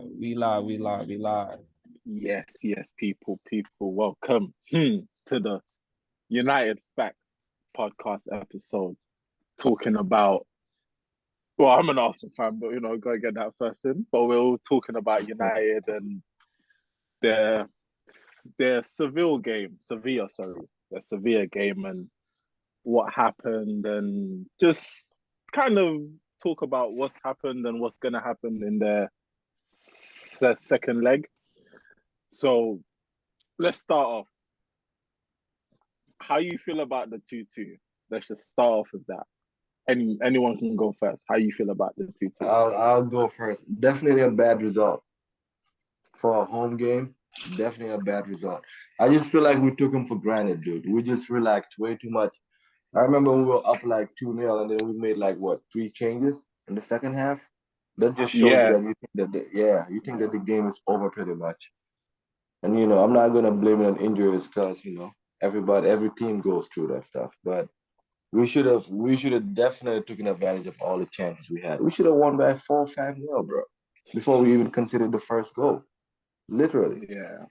We live. Yes, people, welcome to the United Factz podcast episode. Talking about, well, I'm an Arsenal fan, but gotta get that first in. But we're all talking about United and their their Sevilla game, and what happened, and just kind of talk about what's happened and what's gonna happen in their second leg. So let's start off. How you feel about the 2-2? Let's just start off with that. Anyone can go first. How you feel about the 2-2? I'll go first. Definitely a bad result for a home game. Definitely a bad result. I just feel like we took him for granted, dude. We just relaxed way too much. I remember we were up like 2-0 and then we made like what, 3 changes in the second half. That just shows you Yeah, that you think that the game is over pretty much. And I'm not gonna blame it on injuries because every team goes through that stuff. But we should have definitely taken advantage of all the chances we had. We should have won by 4-5-0, bro, before we even considered the first goal. Literally. yeah,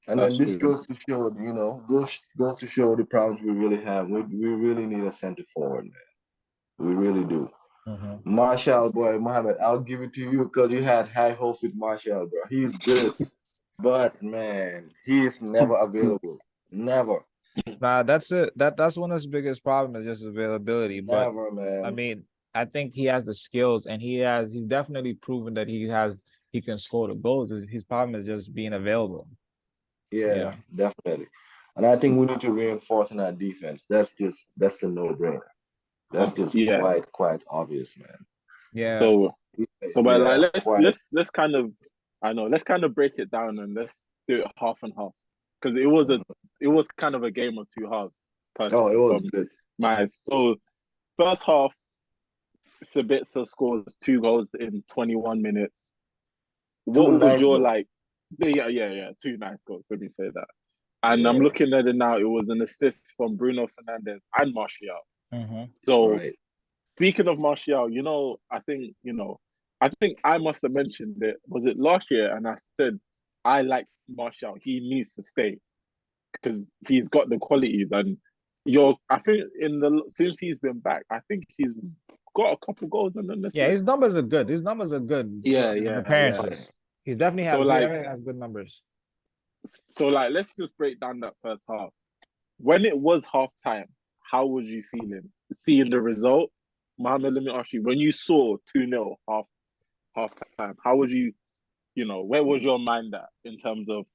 And then that's this true. goes to show, goes to show the problems we really have. We really need a center forward, man. We really do. Mhm. Marshall, boy, Mohammed, I'll give it to you because you had high hopes with Marshall, bro. He's good, but man, he is never available. Never, Nah, that's it. That's one of his biggest problems is just availability. But never, I man. mean, I think he has the skills and he's definitely proven that he can score the goals. His problem is just being available. Yeah, Yeah. definitely. And I think we need to reinforce in our defense. That's a no-brainer. That's just Yeah. quite obvious, man. Yeah. So but like Yeah, quite. let's kind of, I know, let's kind of break it down and let's do it half and half, because Mhm. it was kind of a game of two halves. Oh, it was From good. my so first half, Sabitzer scores 2 goals in 21 minutes. Two What was nice your goals. like? Yeah, 2 nice goals. Let me say that. And I'm Yeah, looking at it now. It was an assist from Bruno Fernandes and Martial. Mm-hmm. So right. speaking of Martial, I think I must have mentioned it. Was it last year? And I said I like Martial. He needs to stay because he's got the qualities. And I think since he's been back, I think he's got a couple goals and an Yeah, assist. his numbers are good. His numbers are good for his Yeah. appearances. He's definitely So he like, definitely has good numbers. let's just break down that first half. When it was half time, how was you feeling seeing the result? Mohammed, let me ask you, when you saw 2-0 half time, how was where was your mind at in terms of,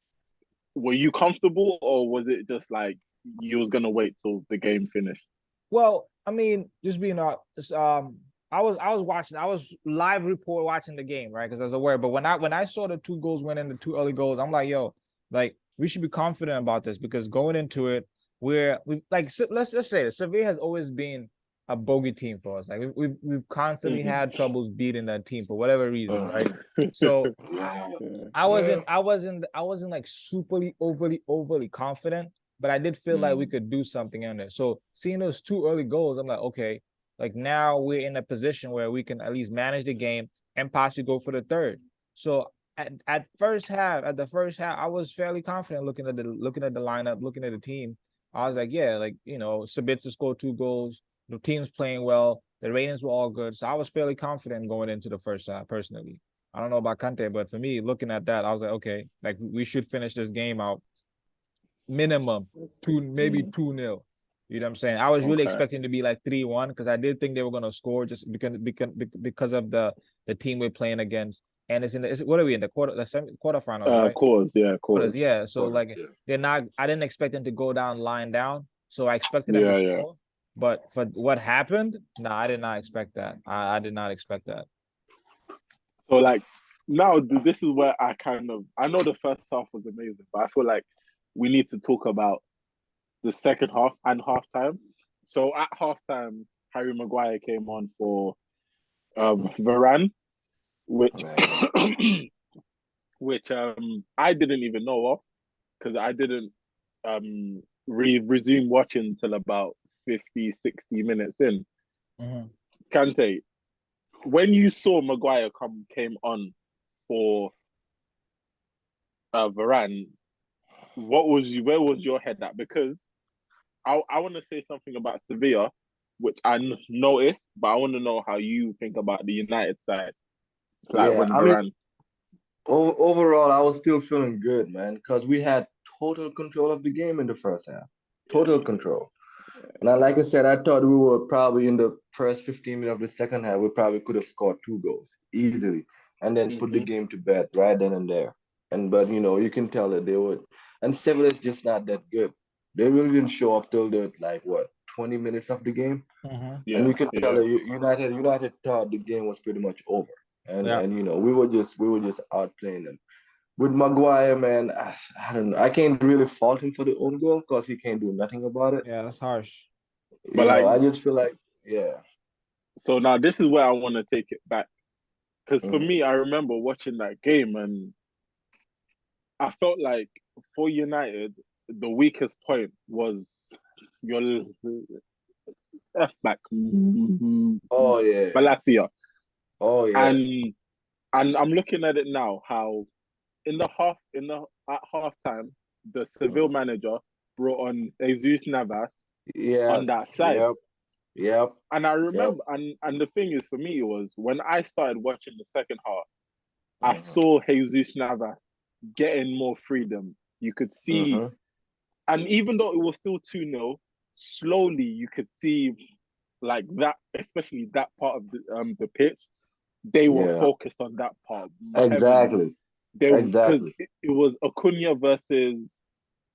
were you comfortable, or was it just like you was gonna wait till the game finished? Well, I mean, just being I was live report watching the game, right? Because I was aware. But when I saw the 2 goals went in, the 2 early goals, I'm like, yo, like we should be confident about this because going into it, we like let's just say this, Sevilla has always been a bogey team for us. Like we've constantly Mm-hmm. had troubles beating that team for whatever reason, Uh, right? So yeah, I wasn't like superly overly confident, but I did feel like we Mm. could do something in there. So seeing those 2 early goals, I'm like, okay, like now we're in a position where we can at least manage the game and possibly go for the third. So at the first half, I was fairly confident looking at the lineup, looking at the team. I was like, yeah, like Sabitzer scored 2 goals. The team's playing well. The ratings were all good, so I was fairly confident going into the first half personally. I don't know about Kante, but for me, looking at that, I was like, okay, like we should finish this game out minimum two, maybe Mm. 2-0. You know what I'm saying? I was really Okay. expecting to be like 3-1 because I did think they were gonna score just because of the team we're playing against. And what are we in the quarterfinals, right? Cause, yeah, Quarters, cause. yeah. So correct. like Yeah. they're not. I didn't expect them to go down, lying down. So I expected them to Yeah. score. But for what happened, no, I did not expect that. I did not expect that. So like, now this is where I know the first half was amazing, but I feel like we need to talk about the second half and halftime. So at halftime, Harry Maguire came on for Varane, which Man. which I didn't even know of, because I didn't resume watching till about 50, 60 minutes in. Mm-hmm. Kante, when you saw Maguire came on, for Varane, where was your head at? Because I want to say something about Sevilla, which I noticed, but I want to know how you think about the United side. Like Yeah, when I mean, Varane, overall, I was still feeling good, man, because we had total control of the game in the first half. Total control. And like I said, I thought we were probably in the first 15 minutes of the second half, we probably could have scored 2 goals easily and then put the game to bed right then and there. But you can tell that they would. And Sevilla is just not that good. They really didn't show up till the 20 minutes of the game. And you can tell that United thought the game was pretty much over. And we were just outplaying them. With Maguire, man, I don't know. I can't really fault him for the own goal because he can't do nothing about it. Yeah, that's harsh. but I just feel like, yeah. so now this is where I want to take it back. Because for Mhm. me, I remember watching that game and I felt like for United, the weakest point was your left back, Oh yeah. Malacia. Oh yeah. And I'm looking at it now, how at halftime, the Seville Mhm. manager brought on Jesus Navas on Yes. that side. Yep. And I Yep. remember, and the thing is, for me, was when I started watching the second half, I Mhm. saw Jesus Navas getting more freedom. You could see, Mhm. and even though it was still 2-0, slowly you could see like that, especially that part of the pitch, they were Yeah. focused on that part heavily. Exactly. Because Exactly. it was Acuna versus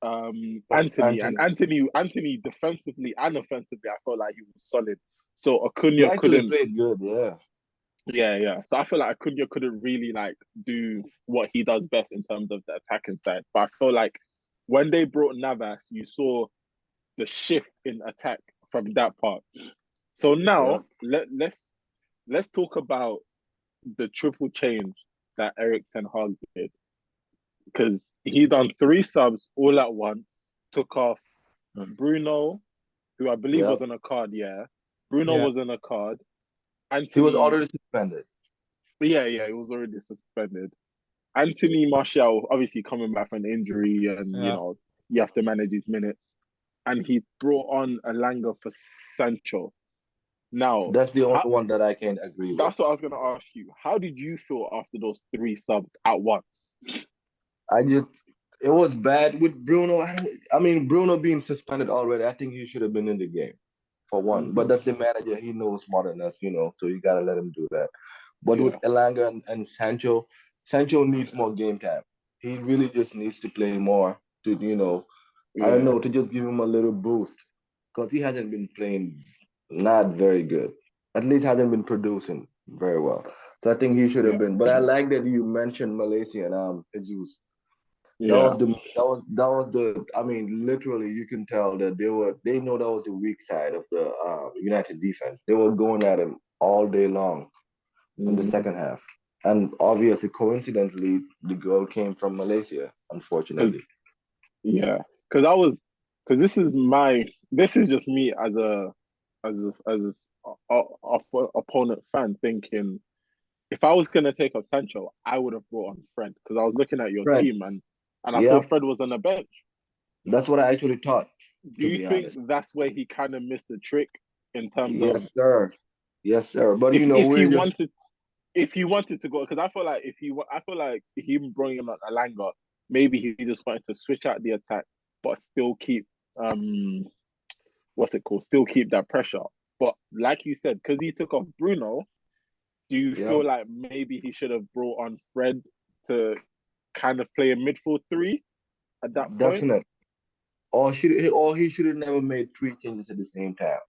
Anthony, and Anthony. Anthony defensively and offensively, I felt like he was solid. So He Acuna actually couldn't, played good. Yeah. yeah. So I feel like Acuna couldn't really like do what he does best in terms of the attacking side. But I feel like when they brought Navas, you saw the shift in attack from that part. So Yeah. now let's talk about the triple change that Eric Ten Hag did, because he done 3 subs all at once. Took off Mhm. Bruno, who I believe Yep. was on a card. Yeah, Bruno Yeah. was on a card. He was Anthony, already suspended. yeah, he was already suspended. Anthony Martial, obviously coming back from an injury, and Yeah. you have to manage his minutes. And he brought on Alanga for Sancho. Now, That's the only one that I can agree with. that's what I was going to ask you. How did you feel after those 3 subs at once? I just it was bad with Bruno. I mean, Bruno being suspended already. I think he should have been in the game for one. But Mm-hmm. that's the manager. He knows more than us, so you gotta let him do that. But with Yeah, Elanga and Sancho, Sancho needs more game time. He really just needs to play more to, I don't yeah, know, to just give him a little boost because he hasn't been playing not very good. At least hasn't been producing very well. So I think he should have yeah, been. But I like that you mentioned Malaysia and Jesus. That yeah, was the I mean, literally you can tell that they know that was the weak side of the United defense. They were going at him all day long in the mm-hmm. second half. And obviously, coincidentally, the goal came from Malaysia, Because unfortunately. yeah, because this is just me as a opponent fan thinking, if I was gonna take off Sancho, I would have brought on Fred, because I was looking at your Right. team and I saw Yep. Fred was on the bench. That's what I actually thought, Do to you be think honest. that's where he kind of missed the trick in terms of Yes, sir. Yes, sir. But if he we're just wanted to go? Because I feel like I feel like him bringing on Alanga, maybe he just wanted to switch out the attack, but still keep what's it called? Still keep that pressure. But like you said, because he took off Bruno, do you yep, feel like maybe he should have brought on Fred to kind of play a midfield 3 at that point? definitely. Or he should have never made 3 changes at the same time,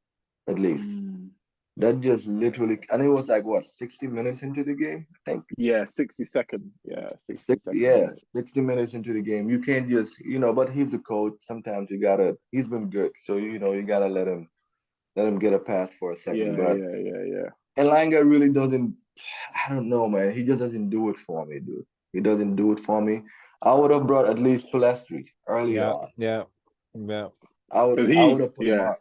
at least. Mm. That just literally, and it was like what, 60 minutes into the game, I think. Yeah, 60 second. Yeah, 60 Six, second yeah, minute. 60 minutes into the game. You can't just, but he's the coach. Sometimes he's been good. So, you gotta let him get a pass for a second. Yeah, But yeah. Elanga really doesn't, I don't know, man. He just doesn't do it for me, dude. He doesn't do it for me. I would have brought at least Palestri early Yeah. on. Yeah. Yeah. Because I would he, have put him yeah, on.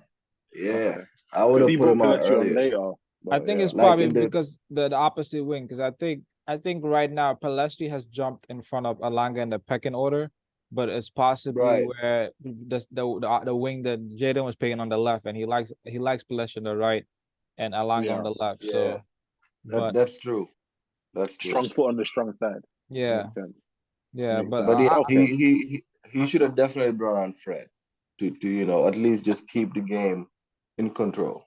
Yeah. okay. I would Because have he put brought him on Pellestri on earlier. later. I But think yeah. it's Like probably in the because the opposite wing, because I think I think right now Palestri has jumped in front of Alanga in the pecking order, but it's possibly Right. where the wing that Jaden was picking on the left, and he likes Palestri on the right, and Alanga on Yeah. the left. Yeah, So, but that's true. That's true. Strong foot on the strong side. yeah, Makes sense. yeah, Makes but sense. But yeah, Okay. he should have definitely brought on Fred to at least just keep the game in control.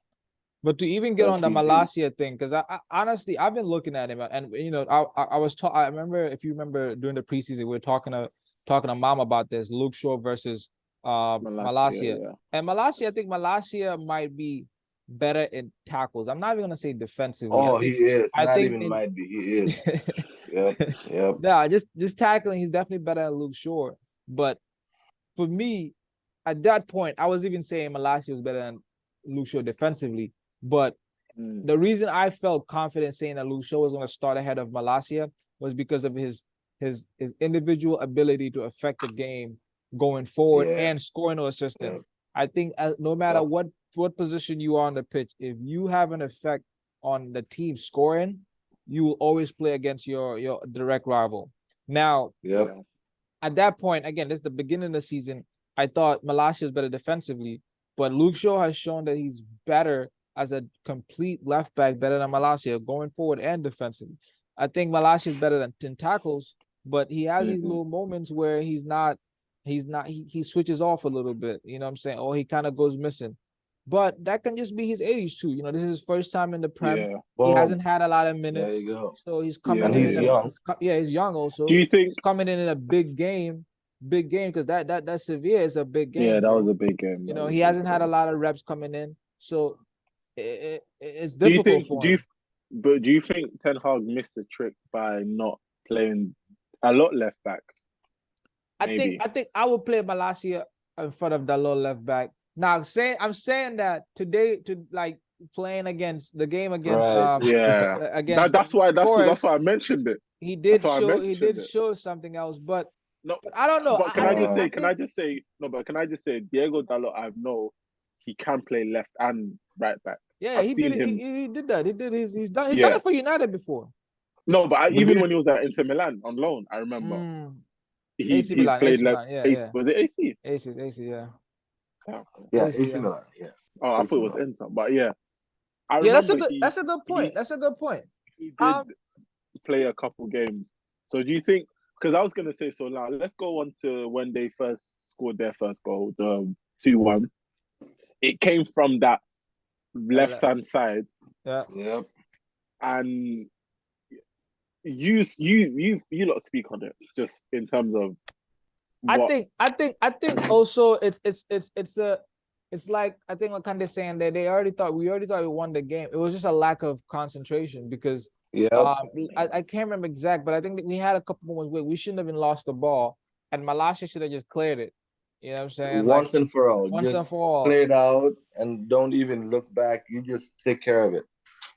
But to even get Because on the he Malacia thing, because I honestly I've been looking at him, and I was I remember, if you remember during the preseason we were talking to Mom about this Luke Shaw versus Malacia, Yeah. and Malacia, I think Malacia might be better in tackles. I'm not even gonna say defensively. he is. I Not think even in might be. He is. Yep. Yep. nah, just tackling, he's definitely better than Luke Shaw. But for me, at that point, I was even saying Malacia was better than Luke Shaw defensively. But the reason I felt confident saying that Luke Shaw was going to start ahead of Malacia was because of his individual ability to affect the game going forward Yeah. and scoring or assisting. Yep. I think no matter what position you are on the pitch, if you have an effect on the team scoring, you will always play against your direct rival. Now, Yep. at that point, again, this is the beginning of the season. I thought Malacia was better defensively, but Luke Shaw has shown that he's better as a complete left back, better than Malacia going forward and defensively. I think Malacia is better than 10 tackles, but he has these little moments where he switches off a little bit, you know what I'm saying? Or he kind of goes missing. But that can just be his age too. You know, this is his first time in the Prem. Yeah. He Boom. hasn't had a lot of There minutes. you go. So he's Yeah, coming And in. he's young. He's young also. Do you think? He's coming in a big game because that Sevilla is a big game. Yeah, that bro. was a big game. You know, he hasn't had a lot of reps coming in, so it's Do you difficult think? for Do him. you? But do you think Ten Hag missed the trick by not playing a lot left back? I think I would play Malacia in front of the low left back. Now, I'm saying that today, to like playing against the game against Right. Yeah. against That's why Forest, I mentioned it. he That's why I mentioned it. show something else, but No, I don't know. but can I just say? I Can I just say? No, but can I just say? Diego Dalot, I know he can play left and right back. Yeah, I've he seen did it. him. He did that. He's done Yeah. it for United before. No, but But even when he was at Inter Milan on loan, I remember he AC Milan, played AC left. Milan, yeah. Was it AC? AC, yeah. Yeah, AC, AC Milan. Yeah. Oh, I AC thought it was Milan. Inter, but yeah, I Yeah, remember that's a good point. That's a good point. he did play a couple games. So do you think? Because I was gonna say, so now let's go on to when they first scored their first goal, the 2-1. It came from that left hand side, Yeah. Yep. and you lot speak on it just in terms of. I think also it's like, I think what Kande's saying that we already thought we won the game. It was just a lack of concentration because Yep. I can't remember exact, but I think that we had a couple moments where we shouldn't have even lost the ball, and Malacia should have just cleared it. You know what I'm saying? Once and for all. Once Just and for all. play it out and don't even look back. You just take care of it.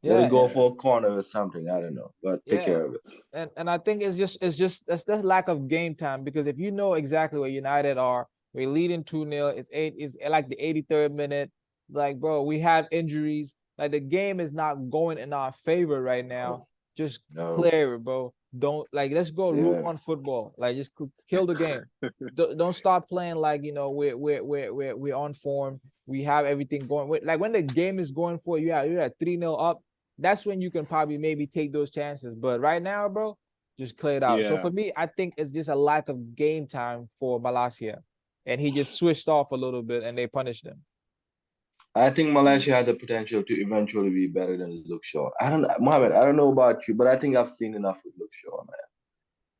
Let it go for a corner or something. I don't know, but take care of it. And I think it's just that's lack of game time, because if you know exactly where United are, we're leading 2-0. It's like the 83rd minute. Like, bro, we have injuries. Like, the game is not going in our favor right now. Just clear it, bro. Don't, like, let's go root on football. Like, just kill the game. Don't start playing like, you know, we're on form. We have everything going. Like, when the game is going for you, you're at 3-0 up. That's when you can probably maybe take those chances. But right now, bro, just clear it out. So for me, I think it's just a lack of game time for Malacia. And he just switched off a little bit and they punished him. I think Malaysia has the potential to eventually be better than Luke Shaw. Mohammed, I don't know about you, but I think I've seen enough with Luke Shaw,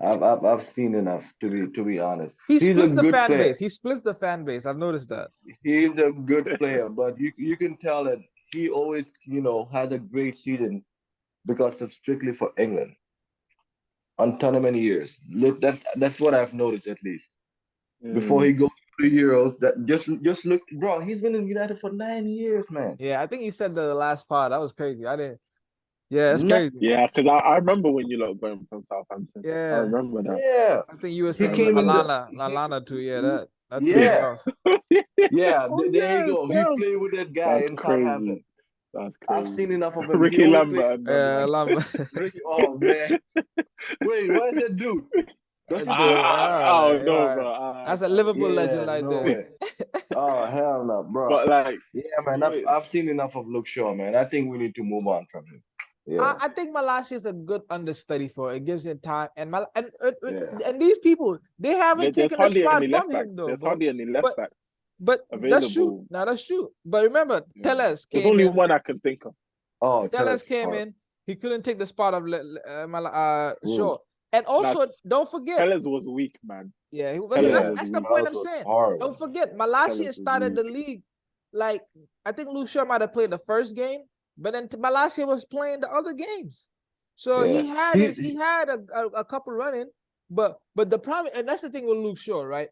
man. I've seen enough to be honest. He's a good player. He splits the fan base. I've noticed that. He's a good player, but you can tell that he always, has a great season because of strictly for England on tournament years. That's what I've noticed at least. Before he goes to the Euros, that just look, bro. He's been in United for 9 years, man. Yeah, I think you said the last part. That was crazy. I didn't. Yeah, it's crazy. Yeah, because I remember when you lot going from Southampton. Yeah, I remember that. Yeah, I think you were saying Lallana too. Yeah, that yeah, yeah. yeah. There you go. He played with that guy in Southampton. That's I've crazy. seen enough of him. Ricky Lambert. Ricky, oh man. Wait, what is that dude? Does he I don't know, bro. That's a Liverpool legend Yeah, right no there. way. Oh hell no, bro. But like, Yeah, man, I've seen enough of Luke Shaw, man. I think we need to move on from him. Yeah. I think Malasia is a good understudy for it. It gives him time, and Yeah. and these people, they haven't there's taken a hardly spot any from left backs. him though, There's bro. hardly any left backs But that's true. available. Now that's true. But remember, Yeah. Tellez There's came only in. one I can think of. Oh, Tellez came in. He couldn't take the spot of Shaw. And also, don't forget. Tellez was weak, man. Yeah, Tellez that's was the weak. point I'm saying. Horrible. Don't forget, Tellez Malasia was started the weak. league. Like, I think Luke Shaw might have played the first game, but then Malasia was playing the other games. So Yeah. he had a couple running, but the problem, and that's the thing with Luke Shaw, right?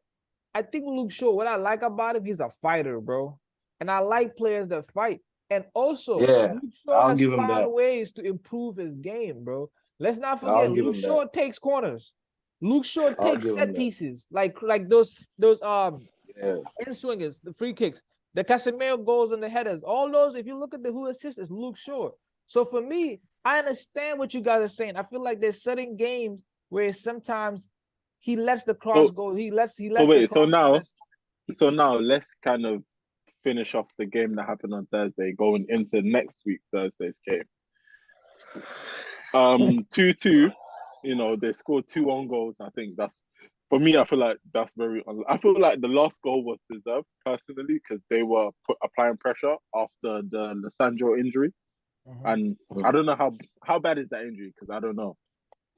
I think Luke Shaw, what I like about him, he's a fighter, bro. And I like players that fight. And also, Yeah, Luke Shaw I'll has give him found that. ways to improve his game, bro. Let's not I'll forget, give Luke him Shaw that. takes corners. Luke Shaw I'll takes give him set that. pieces, like those Yeah. in swingers, the free kicks, the Casemiro goals and the headers. All those, if you look at who assists, is Luke Shaw. So for me, I understand what you guys are saying. I feel like there's certain games where sometimes he lets the cross go. He lets the cross. So now let's kind of finish off the game that happened on Thursday, going into next week Thursday's game. 2-2. You know, they scored 2 own goals. I think that's, for me, I feel like that's very. I feel like the last goal was deserved personally because they were applying pressure after the Lissandro injury, and I don't know how bad is that injury because I don't know.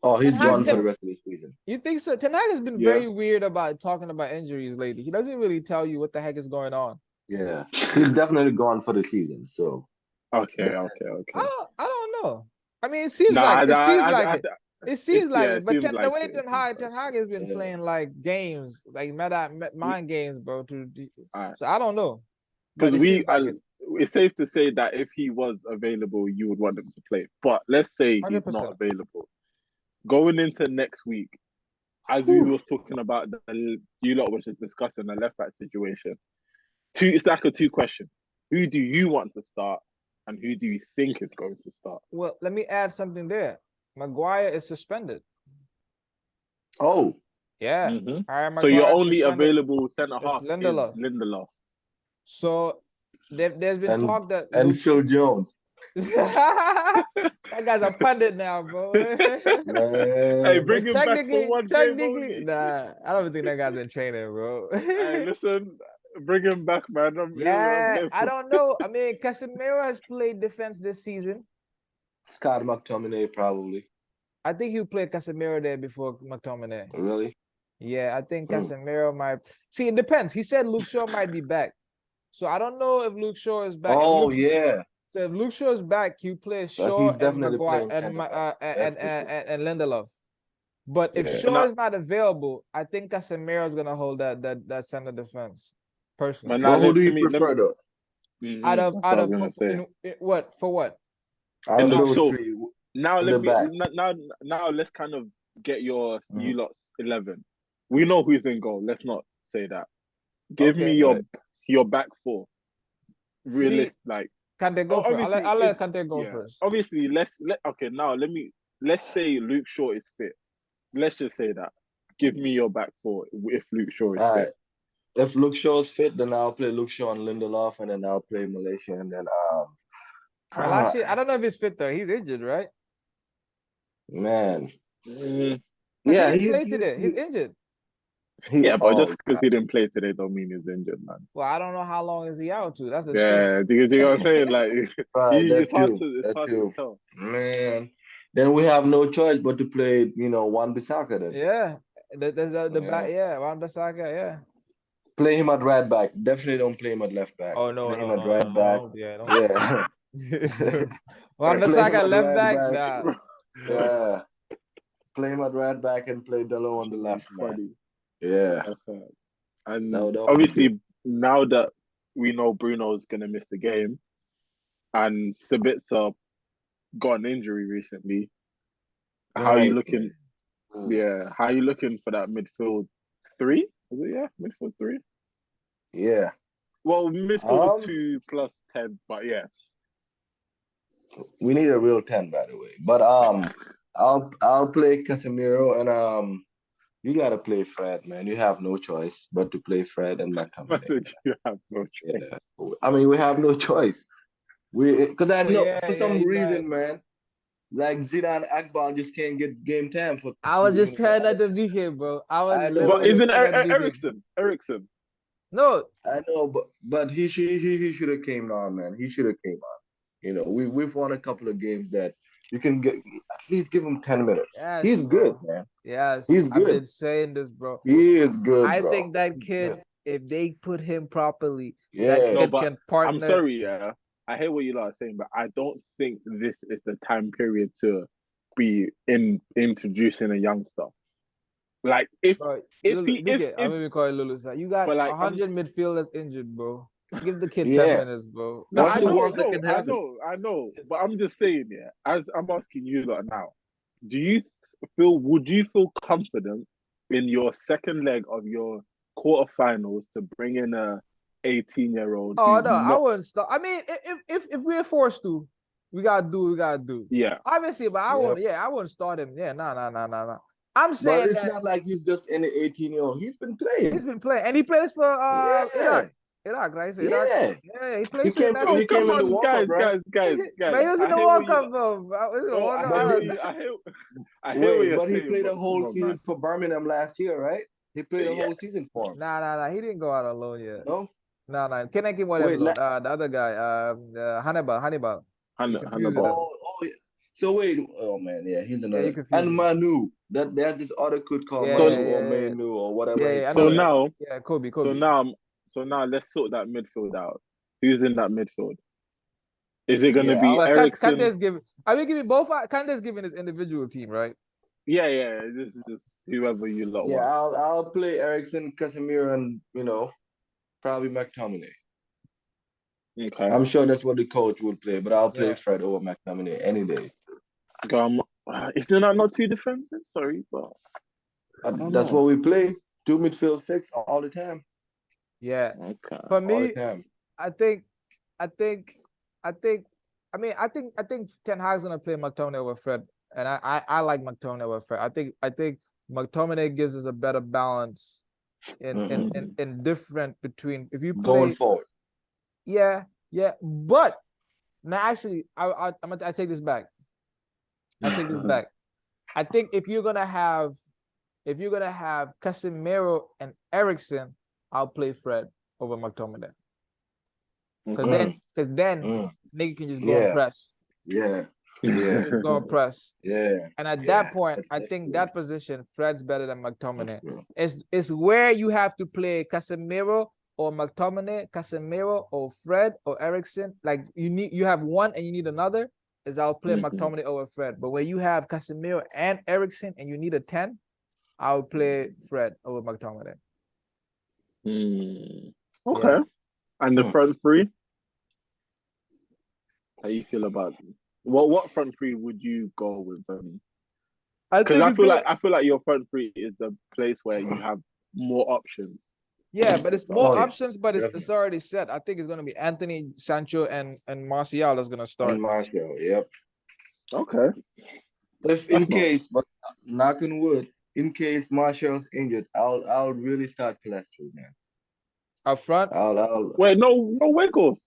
Oh, he's gone for the rest of the season. You think so? Ten Hag has been very weird about talking about injuries lately. He doesn't really tell you what the heck is going on. Yeah, he's definitely gone for the season. So okay. I don't know. I mean, it seems like it. It seems like, but the way Ten Hag has been playing like games, like mind games, bro. So I don't know. Because it's safe to say that if he was available, you would want him to play. But let's say 100%. He's not available. Going into next week, as we was talking about, you lot was just discussing the left back situation. It's like a 2 question. Who do you want to start, and who do you think is going to start? Well, let me add something there. Maguire is suspended. Oh, yeah. So your only available centre half is Lindelof. So there's been talk that Phil Jones. That guy's a pundit now, bro. Hey, bring him back for one game only. Nah, I don't think that guy's been training, bro. Hey, listen, bring him back, man. I don't know. I mean, Casemiro has played defense this season. Scott McTominay, probably. I think he played Casemiro there before McTominay. Really? Yeah, I think Casemiro might. See, it depends. He said Luke Shaw might be back. So I don't know if Luke Shaw is back. Oh, yeah. So if Luke Shaw is back, you play Shaw and Maguire and Lindelof. But if Shaw is not available, I think Casemiro is gonna hold that center defense. Personally, well, who do you prefer though? Out of what? Out of those 3. Now let's kind of get your you lot's 11. We know who's in goal. Let's not say that. Give me your back 4. Realist, like. Kante go first. I'll let Kante go first. Obviously, let's say Luke Shaw is fit. Let's just say that. Give me your back 4 if Luke Shaw is fit. If Luke Shaw is fit, then I'll play Luke Shaw and Lindelof, and then I'll play Malaysia, and then Malaysia, I don't know if he's fit though. He's injured, right? Man. Yeah, he played today. He's injured. But just because he didn't play today don't mean he's injured, man. Well, I don't know how long is he out to. That's the thing. Yeah, do you know what I'm saying? Like, it's hard to tell. Man, then we have no choice but to play, Wan-Bissaka then. Yeah, the back. Yeah, Wan-Bissaka. Yeah. Play him at right back. Definitely don't play him at left back. Oh no, play him at right back. Yeah. Wan-Bissaka left back. Nah. Yeah. Play him at right back and play Delo on the left, man. Yeah. And obviously, now that we know Bruno's going to miss the game and Sabitzer got an injury recently, how are you looking? Yeah. How are you looking for that midfield 3? Is it? Yeah. Midfield 3? Yeah. Well, midfield 2 plus 10, but yeah. We need a real 10, by the way. But I'll play Casemiro and you gotta play Fred, man. You have no choice but to play Fred and But McTominay. you have no choice. Yeah. I mean, we have no choice. Because I Oh know yeah, for yeah, some you're right. reason, man, like Zidane Akbal just can't get game time for I was 2 just minutes. telling that to VK, bro. I was I know, But literally but just isn't telling that to VK. Ericsson? No, I know, but he should have came on, man. He should have came on. You know, we've won a couple of games that you can get at least give him 10 minutes. yes, He's good, bro. man. Yes, He's I've good. been saying this, bro. He is good, I bro. think that He's kid, good. if they put him properly, that Yeah. No, kid but can I'm partner. sorry, yeah. I hear what you lot are saying, but I don't think this is the time period to be introducing a youngster. Like Bro, if Lulu, he VK, I'm if gonna call it Lulu. You got but like I'm 100 midfielders injured, bro. Give the kid 10 Yeah. minutes, bro. no, What's I the Listen, know, worst that no, can I happen? know, I know. But I'm just saying, yeah, as I'm asking you lot now, would you feel confident in your second leg of your quarterfinals to bring in a 18-year-old oh who's no, I not wouldn't stop. I mean, if we're forced to, we gotta do what we gotta do. yeah. Obviously, but I Yeah. won't. Yeah, I wouldn't start him. Yeah, no. I'm But saying it's that not like he's just any 18-year-old. He's been playing. he's been playing, and he plays for Yeah. Iraq. Iraq, right? So Iraq. Yeah. Yeah, he He plays for the came Oh, national he come came team. in the on, World Cup, right? But he was in I the hear what World you Cup, bro. It was a no, World Cup. But did, I hear what wait, you're but he saying, played but a come whole on, man. season for Birmingham last year, right? He played a Yeah, whole season for him. Nah. He didn't go out alone yet. No? No. Can I give one of them, Wait, Lord? The other guy, Hannibal. You confusing Hannibal. them. oh, yeah. So wait, oh man, yeah, he's Yeah, you another. And confusing them. Manu, that there's this other kid called Yeah, So Manu yeah, or yeah, yeah. Manu or whatever Yeah, his yeah, I know so name that. is. now Yeah, Kobe. so now so now let's sort that midfield out. Who's in that midfield? Is it gonna Yeah, be I'll But Ericsson? Kante's giving. I mean, giving both. Kante's giving his individual team, right? Yeah. This is just whoever you lot yeah, want. I'll play Ericsson, Casemiro, and probably McTominay. Okay. I'm sure that's what the coach would play, but I'll play Yeah. Fred over McTominay any day. Isn't that not too defensive? Sorry, but I don't That's know. what we play. 2 midfield 6 all the time. Yeah. Okay. For All the me, time. I think, I think, I think. I think Ten Hag's gonna play McTominay over Fred, and I like McTominay over Fred. I think McTominay gives us a better balance in different between if you Going play. forward. Yeah. But now actually, I take this back. I take this back. I think if you're gonna have Casemiro and Ericsson, I'll play Fred over McTominay. Okay. Because then Mm. nigga can just go and Yeah, press. yeah, He yeah, just go and press. yeah, And at that yeah. point, I That's think true. that position, Fred's better than That's McTominay. true. It's where you have to play Casemiro or McTominay, Casemiro or Fred or Ericsson. Like you have one and you need another. Is I'll play McTominay over Fred. But when you have Casemiro and Ericsson and you need a 10, I'll play Fred over McTominay. Okay. Yeah. And the front three? How you feel about them? What front three would you go with? I Because think it's gonna. I feel like your front three is the place where you have more options. Yeah, but it's more Oh yeah, options, but it's definitely. already set. I think it's gonna be Anthony, Sancho, and Martial that's gonna start. And Martial, yep. Okay. If in That's not case, but knock on wood, in case Martial's injured, I'll really start Palestro, man. Up front. I'll wait, no Wiggles.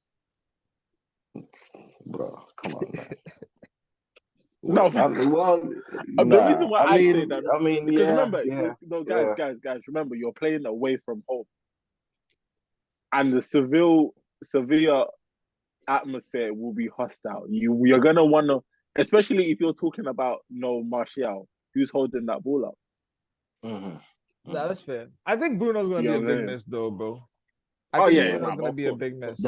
bro, come on, man. No, Well, the reason nah. why I say that because Yeah, remember, yeah, no, yeah. guys, remember you're playing away from home, and the Sevilla atmosphere will be hostile. You're gonna wanna, especially if you're talking about no Martial, who's holding that ball up. Mm-hmm. Nah, that's fair. I think Bruno's gonna You be know a what big I'm saying? miss though, bro. I Oh think yeah, Bruno's no, gonna of be a course. big miss.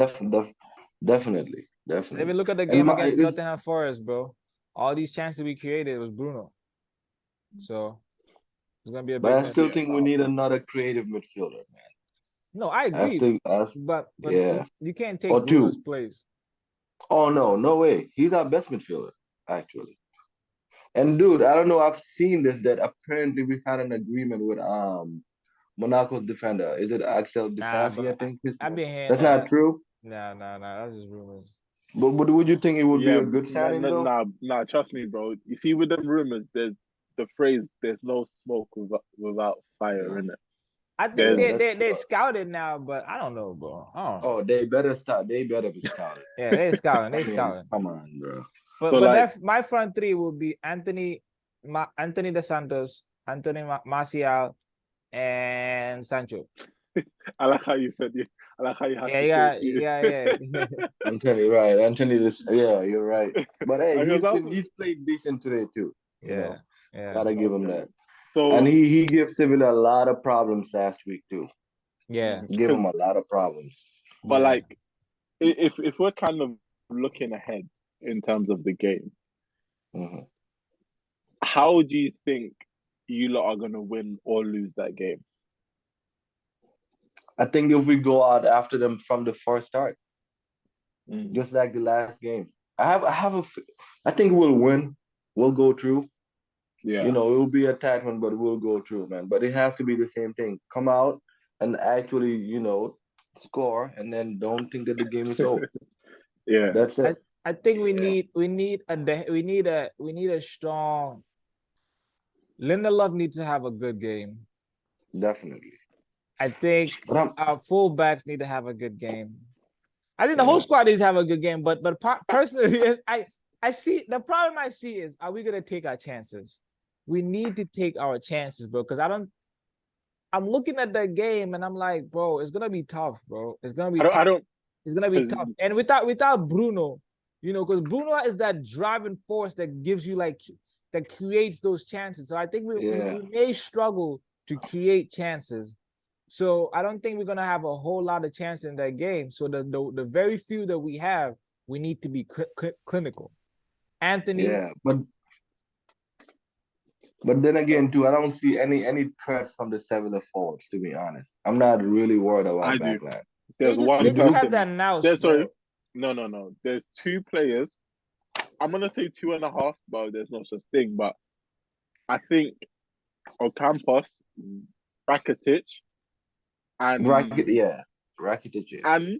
Definitely. Even look at the And game my against is Nottingham Forest, bro. All these chances we created was Bruno. So it's gonna be a but big I still miss. Yeah, think we no, of need course. another creative midfielder, man. No, I I agree, think us, but yeah, you can't take or Bruno's two. place. Oh no way. He's our best midfielder, actually. And dude, I don't know. I've seen this that apparently we've had an agreement with Monaco's defender. Is it Axel Nah, Disasi? bro. I think his I've name. been hearing That's not that. true. Nah. That's just rumors. But would you think it would be Yeah, a good signing though? nah, trust me, bro. You see, with them rumors, there's the phrase "there's no smoke without fire" Yeah, in it. I think There's yeah, that's they true. scouted now, but I don't know, bro. I don't know. Oh, they better start. They better be scouted. Yeah, they scouting. I They mean, scouting. come on, bro. But so like that my front three will be Anthony dos Santos, Anthony Martial, and Sancho. I like how you said you. I like how you had Yeah, to say few. yeah. Anthony, right? Anthony, yeah, you're right. But hey, Because he's played decent today too. You know, Yeah, yeah, gotta give him that. And so he gave Sevilla a lot of problems last week too. yeah, Give because him a lot of problems. but yeah. like if we're kind of looking ahead in terms of the game, Mhm. how do you think you lot are gonna win or lose that game? I think if we go out after them from the first start, Mm. just like the last game, I think we'll win. We'll go through. Yeah. You know, it will be a tight one, but we'll go through, man. But it has to be the same thing. Come out and actually, score, and then don't think that the game is over. Yeah. That's I it. I think Yeah, we need a strong Lindelof needs to have a good game. definitely. I think But I'm, our fullbacks need to have a good game. I think the whole yeah, squad needs to have a good game. But personally, I see the problem I see is, are we gonna take our chances? We need to take our chances, bro. Because I'm looking at that game and I'm like, bro, it's gonna be tough, bro. It's gonna be tough. I don't It's gonna be tough. And without Bruno, because Bruno is that driving force that gives you that creates those chances. So I think yeah, we may struggle to create chances. So I don't think we're gonna have a whole lot of chances in that game. So the very few that we have, we need to be clinical. Anthony, yeah. But then again, too, I don't see any threats from the 7 forwards. To be honest, I'm not really worried I about do. backline. There's they one just You have person. that nous, There's sorry. bro. No. There's two players. I'm gonna say 2.5, but there's no such thing. But I think Ocampos, Rakitic, Rakitic, and yeah, Rakitic, yeah. and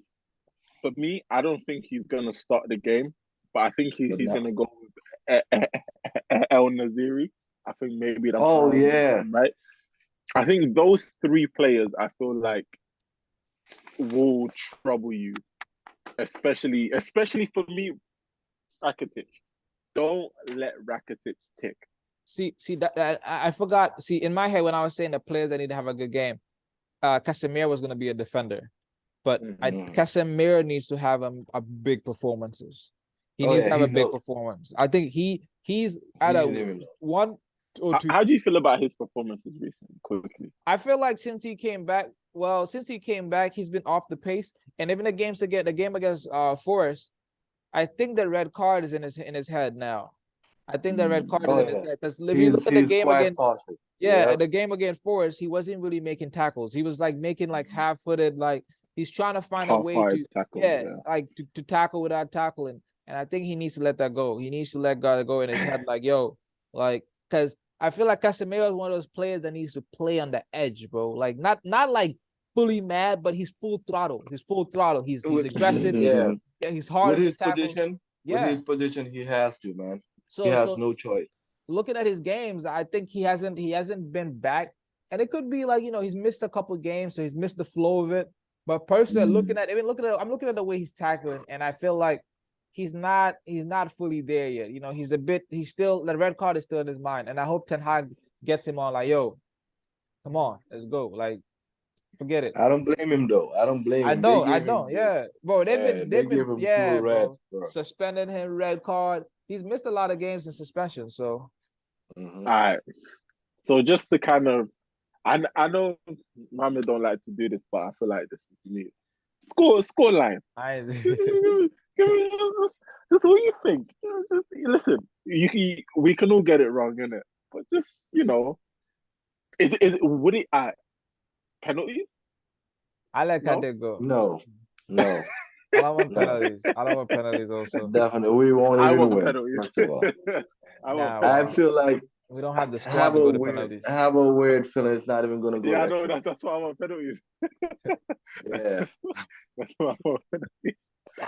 for me, I don't think he's gonna start the game, but I think But he's no. gonna go with El Naziri. I think maybe I'm Oh pronouncing his yeah, name right. I think those three players, I feel like, will trouble you, especially for me, Rakitic. Don't let Rakitic tick. See that I forgot. See, in my head when I was saying the players that need to have a good game, Casemiro was gonna be a defender. But Mm-hmm. Casemiro needs to have a big performances. He oh needs yeah. to have He a big knows. performance. I think he's He at a didn't even know. 1 or 2. How do you feel about his performances recently? Quickly. I feel like since he came back, he's been off the pace. And even the game against Forest, I think the red card is in his head now. I think the red card is Oh in his yeah. head. Because if you look at the He's game quite against cautious. Yeah, Yep. the game against Forest, he wasn't really making tackles. He was like making like half-footed, like he's trying to find a way Half-fired to tackle. Yeah. like to tackle without tackling. And I think he needs to let that go. He needs to let God go in his head, like, yo, like, because I feel like Casemiro is one of those players that needs to play on the edge, bro. Like not like fully mad, but he's full throttle. He's full throttle. He's aggressive. Yeah. Yeah, he's hard With in his his tackles. position, Yeah. he has to, man. He So has so no choice. looking at his games, I think he hasn't been back. And it could be like, he's missed a couple games, so he's missed the flow of it. But personally, I'm looking at the way he's tackling, and I feel like he's not fully there yet. He's still, the red card is still in his mind. And I hope Ten Hag gets him on, like, yo, come on, let's go. Like, forget it. I don't blame him though. I don't blame him. They I gave him don't, yeah. Bro, they gave him two yeah, reds, bro. bro. Suspended him, red card. He's missed a lot of games in suspension, so. Mm-hmm. All right. So just to kind of, I know Mohammed don't like to do this, but I feel like this is me. Score line. Just what you think. Just listen. We can all get it wrong, innit? But just would it penalties? I let No. Kante go. No. I don't want No. penalties. I don't want penalties also. Definitely, we won't I even want the win. penalties. First of all, Nah, I feel like we don't have the I squad to go to penalties. have a weird feeling it's not even gonna go Yeah, I that know way. that's why I want penalties. Yeah, That's why I want penalties.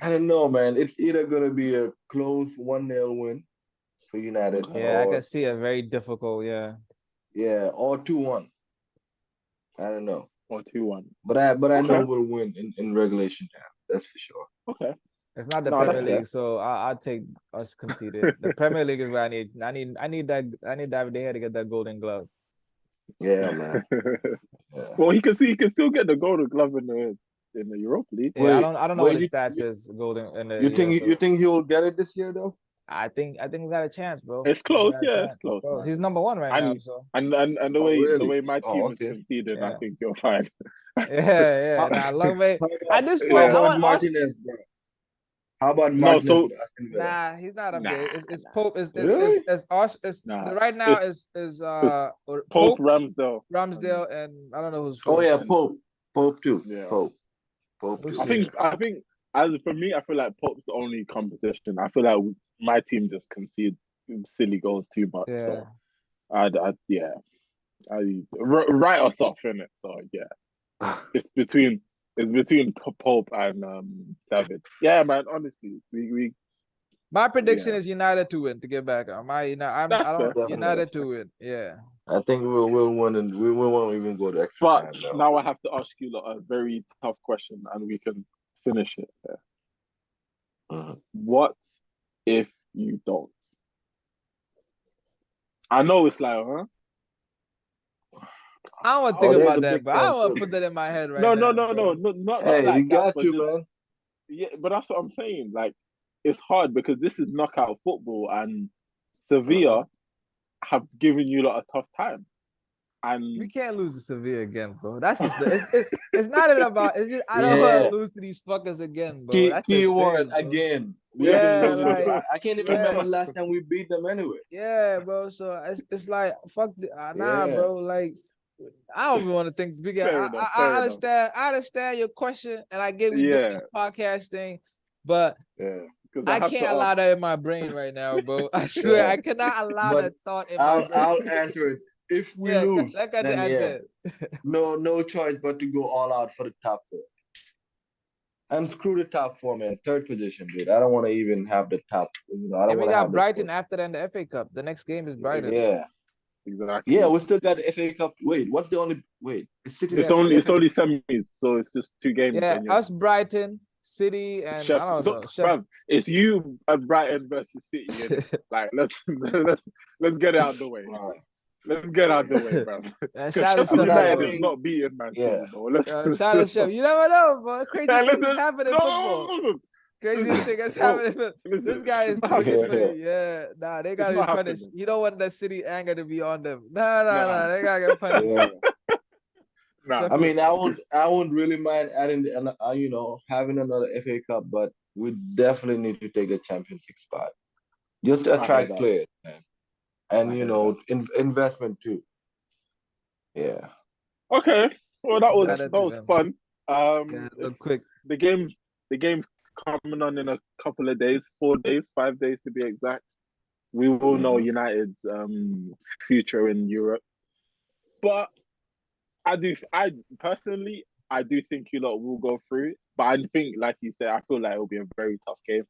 I don't know, man. It's either gonna be a close 1-0 win for United, Okay. Yeah, I or can see a very difficult. Yeah. or 2-1. I don't know, Or 2-1. but I know Okay. we'll win in regulation time. That's for sure. Okay. It's not the No, Premier that's fair. League, so I'll take us conceded. The Premier League is where I need David De Gea to get that Golden Glove. Yeah, man. Yeah. Well, he can still get the Golden Glove in the Europa League. Yeah, Wait, I don't know what wait. his stats is Golden in the You think Europa. he will get it this year though? I think we got a chance, bro. It's I think we close, got a yeah, it's chance. It's close, close. man. He's number one right now, And so and the Oh, way really? my Oh, team is okay. conceding, I yeah. think you're fine. Yeah. Nah, long way. At this How point, I Yeah. about want Austin. Martinez, bro? How about No, Martinez so with Aston Villa? Nah, he's not up there. nah, It's Pope. Really? It's nah. right now It's is Pope, Pope, Ramsdale. Ramsdale, and I don't know who's Oh fourth. yeah, And Pope too. yeah. Pope We'll too. see. I think as for me, I feel like Pope's the only competition. I feel like my team just concede silly goals too much. Yeah. So write us off in it. So yeah, it's between Pope and David. Yeah, man. Honestly, we My prediction yeah, is United to win to get back on. I that's don't fair. Definitely. United to win. Yeah. I think we'll win, and we won't even go to extra But time now. now I have to ask you a very tough question, and we can finish it there. Mhm. What if you don't? I know it's like, huh? I don't want to Oh, think there's about a that, big but I chance. don't want to put that in my head right No, now, not bro. not Hey, you like that. got But to, just man. yeah, but that's what I'm saying. Like, it's hard because this is knockout football, and Sevilla have given you a tough time. We And can't lose to Sevilla again, bro. That's just it's not even about. It's just I don't want Yeah. to lose to these fuckers again, bro. That's the Keyword thing, bro. again. We let's Yeah, lose. like I can't even yeah, remember last time we beat them anyway. yeah, bro. So it's like fuck, nah, Yeah. bro. Like I don't even want to think bigger. fair enough. Fair enough. I understand your question, and I get we doing Yeah, this podcast thing, but Yeah. because I I have to can't allow that in my brain right now, bro. I swear Yeah. I cannot allow But that thought in my brain. I'll answer it. If we Yeah, lose, like I then yeah, answer. no choice but to go all out for the top four. And screw the top four, man. Third position, dude. I don't want to even have the top. I don't And we want to got have the Brighton fourth. after that in the FA Cup. The next game is Brighton. Yeah. exactly. Yeah, we still got the FA Cup. Wait, what's the only wait? It's City It's that won only the it's FA Cup? only semis, so it's just 2 games. Yeah, And you're us, Brighton, City, and I don't know. bruv, it's you and Brighton versus City, innit? Like let's get it out of the way. Right. Let's get out of the way, bro. And Because shout out Sheffield to United I is mean, not beating Man City, yeah. bro. Let's shout out to You never know, bro. Crazy yeah, things listen, happen in football. no, Craziest thing that's bro, happening. This listen, guy is it's not cooking happening. for you. Yeah, nah, they It's gotta be not punished. happening. You don't want that City anger to be on them. Nah, Nah, they gotta get punished. Yeah. nah. I mean, I wouldn't really mind adding, having another FA Cup, but we definitely need to take the Champions League spot just to I hear attract that. players, man, and I hear that. investment too. Yeah. Okay, well that Shout out to was them. fun. Yeah, look quick. The game's coming on in a couple of days, 4 days, 5 days to be exact. We will know United's future in Europe, but I personally do think you lot will go through. But I think, like you said, I feel like it will be a very tough game.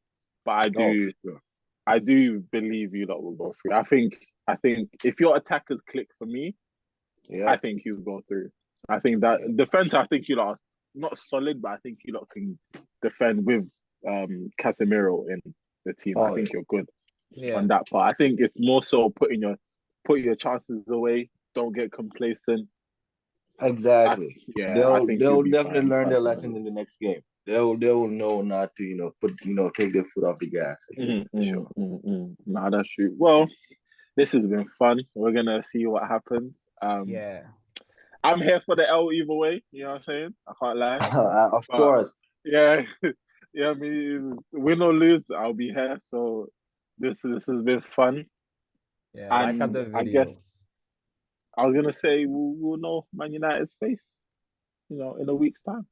But Oh, for sure. I do believe you lot will go through. I think if your attackers click for me, Yeah. I think you'll go through. I think that defense, I think you lot are not solid, but I think you lot can defend with Casemiro in the team. Oh, I think you're good Yeah. on that part. I think it's more so put your chances away. Don't get complacent. Exactly. I think They'll you'll be definitely fine, learn their personally. lesson in the next game. They'll know not to take their foot off the gas. For sure. Nah, that's true. Well, this has been fun. We're gonna see what happens. Yeah. I'm here for the L either way. You know what I'm saying? I can't lie. Of course. Yeah, yeah. I mean, win or lose, I'll be here. So this has been fun. Yeah. Like up And the I video. guess I was gonna say we'll know Man United's face, in a week's time.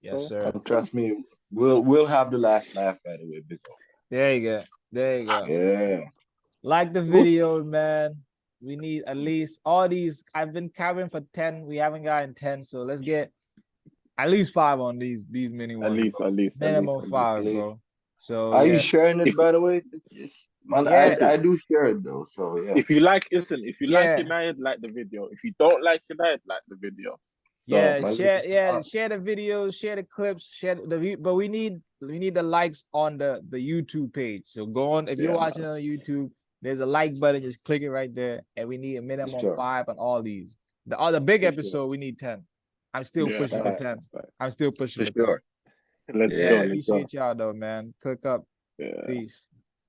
Yes, So, sir. Trust me, we'll have the last laugh, by the way, big dog. There you go. There you go. Yeah. Like the video, man. We need at least all these. I've been covering for 10. We haven't gotten 10. So let's get At least 5 on these mini At ones, least, bro. at least, at Minimum least, at least. 5, At least. bro. So Are you yeah, sharing it, If by the way? Yes. Man, yeah, I do share it though, so yeah. if you like, listen, if you like yeah. United, like the video. If you don't like United, like the video. So Yeah, Man, this is share the videos, share the clips, share but we need the likes on the YouTube page. So go on if you're yeah, watching man, on YouTube, there's a like button, just click it right there, and we need a for minimum sure. 5 on all these. The big For sure. episode, we need 10. I'm still yeah, pushing for facts, 10. facts. I'm still pushing For for 10. sure. Let's Yeah, go, Yeah. let's go. appreciate y'all though, man. Click up. Yeah. Peace.